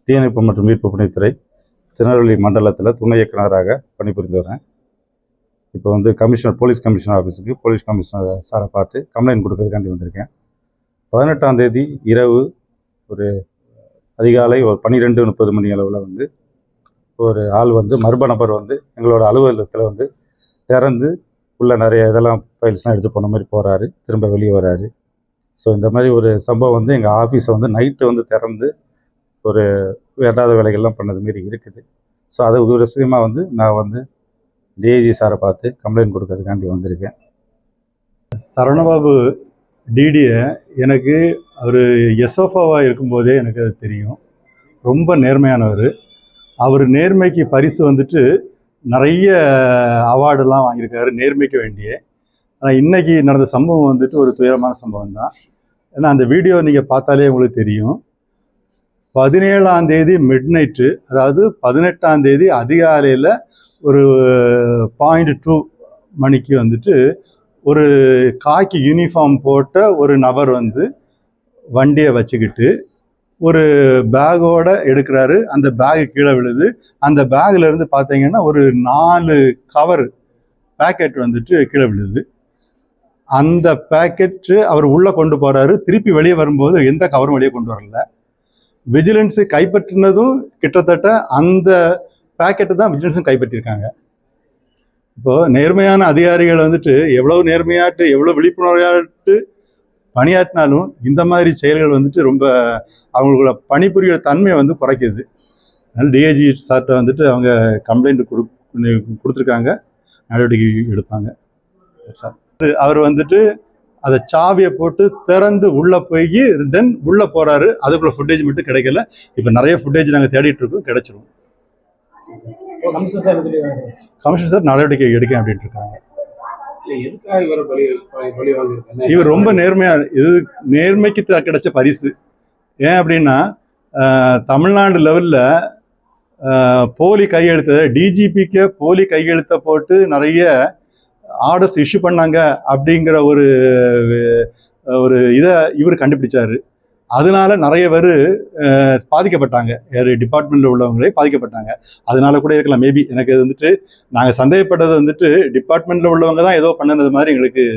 தீயணைப்பு மற்றும் மீட்பு பணித்துறை திருநெல்வேலி மண்டலத்தில் துணை இயக்குநராக பணிபுரிந்து வரேன். இப்போ வந்து போலீஸ் கமிஷனர் ஆஃபீஸுக்கு போலீஸ் கமிஷனர் சாரை பார்த்து கம்ப்ளைண்ட் கொடுக்கறதுக்காண்டி வந்திருக்கேன். 18ஆம் தேதி இரவு ஒரு அதிகாலை ஒரு 12:30 மணி அளவில் வந்து ஒரு ஆள் வந்து மர்ம நபர் வந்து எங்களோட அலுவலகத்தில் வந்து திறந்து உள்ள நிறைய இதெல்லாம் ஃபைல்ஸ்லாம் எடுத்து போன மாதிரி போகிறாரு, திரும்ப வெளியே வராரு. ஸோ இந்த மாதிரி ஒரு சம்பவம் வந்து எங்கள் ஆஃபீஸை வந்து நைட்டு வந்து திறந்து ஒரு வேண்டாத வேலைகள்லாம் பண்ணது மாரி இருக்குது. ஸோ அது ஒரு விஷயமாக வந்து நான் வந்து டிஐஜி சாரை பார்த்து கம்ப்ளைண்ட் கொடுக்கறதுக்காண்டி வந்திருக்கேன். சரவணபாபு டிடியை எனக்கு அவர் எஸ்எஃப்ஓவாக இருக்கும்போதே எனக்கு அது தெரியும். ரொம்ப நேர்மையானவர். அவர் நேர்மைக்கு பரிசு வந்துட்டு நிறைய அவார்டெல்லாம் வாங்கியிருக்காரு நேர்மைக்கு வேண்டிய. ஆனால் இன்றைக்கி நடந்த சம்பவம் வந்துட்டு ஒரு துயரமான சம்பவம் தான். ஏன்னா அந்த வீடியோ நீங்கள் பார்த்தாலே உங்களுக்கு தெரியும். 17ஆம் தேதி மிட்நைட்டு, அதாவது 18ஆம் தேதி அதிகாலையில் ஒரு 0.2 மணிக்கு வந்துட்டு ஒரு காக்கி யூனிஃபார்ம் போட்ட ஒரு நபர் வந்து வண்டியை வச்சுக்கிட்டு ஒரு பேக்கோட எடுக்கிறாரு. அந்த பேகு கீழே விழுது. அந்த பேக்கில் இருந்து பார்த்தீங்கன்னா ஒரு 4 கவர் பேக்கெட் வந்துட்டு கீழே விழுது. அந்த பேக்கெட்டு அவர் உள்ளே கொண்டு போகிறாரு. திருப்பி வெளியே வரும்போது எந்த கவரும் வெளியே கொண்டு வரல. விஜிலன்ஸு கைப்பற்றினதும் கிட்டத்தட்ட அந்த பேக்கெட்டை தான் விஜிலன்ஸும் கைப்பற்றியிருக்காங்க. இப்போது நேர்மையான அதிகாரிகள் வந்துட்டு எவ்வளோ நேர்மையாட்டு எவ்வளோ விழிப்புணர்வாட்டு பணியாற்றினாலும் இந்த மாதிரி செயல்கள் வந்துட்டு ரொம்ப அவங்களோட பணிபுரிகிற தன்மையை வந்து குறைக்குது. அதனால் டிஐஜி சார்கிட்ட வந்துட்டு அவங்க கம்ப்ளைண்ட் கொடுத்துருக்காங்க, நடவடிக்கை எடுப்பாங்க சார். அவர் வந்துட்டு அதை சாவியை போட்டு திறந்து உள்ளே போய் தென் உள்ளே போகிறாரு. அதுக்குள்ள ஃபுட்டேஜ் மட்டும் கிடைக்கல. இப்போ நிறைய ஃபுட்டேஜ் நாங்கள் தேடிட்டு இருக்கோம், கிடைச்சிரும். கமிஷனர் சார் நடவடிக்கை எடுக்க அப்படின்ட்டு இருக்காங்க. இவர் ரொம்ப நேர்மையா, இது நேர்மைக்கு கிடைச்ச பரிசு. ஏன் அப்படின்னா தமிழ்நாடு லெவலில் போலி கையெழுத்து, டிஜிபிக்கு போலி கையெழுத்தை போட்டு நிறைய ஆர்டர்ஸ் இஷ்யூ பண்ணாங்க அப்படிங்கிற ஒரு இதை இவர் கண்டுபிடிச்சாரு. அதனால நிறைய பேர் பாதிக்கப்பட்டாங்க. டிபார்ட்மெண்ட்டில் உள்ளவங்களே பாதிக்கப்பட்டாங்க. அதனால கூட இருக்கலாம் மேபி. எனக்கு வந்துட்டு நாங்கள் சந்தேகப்பட்டது வந்துட்டு டிபார்ட்மெண்ட்டில் உள்ளவங்க தான் ஏதோ பண்ணினது மாதிரி எங்களுக்கு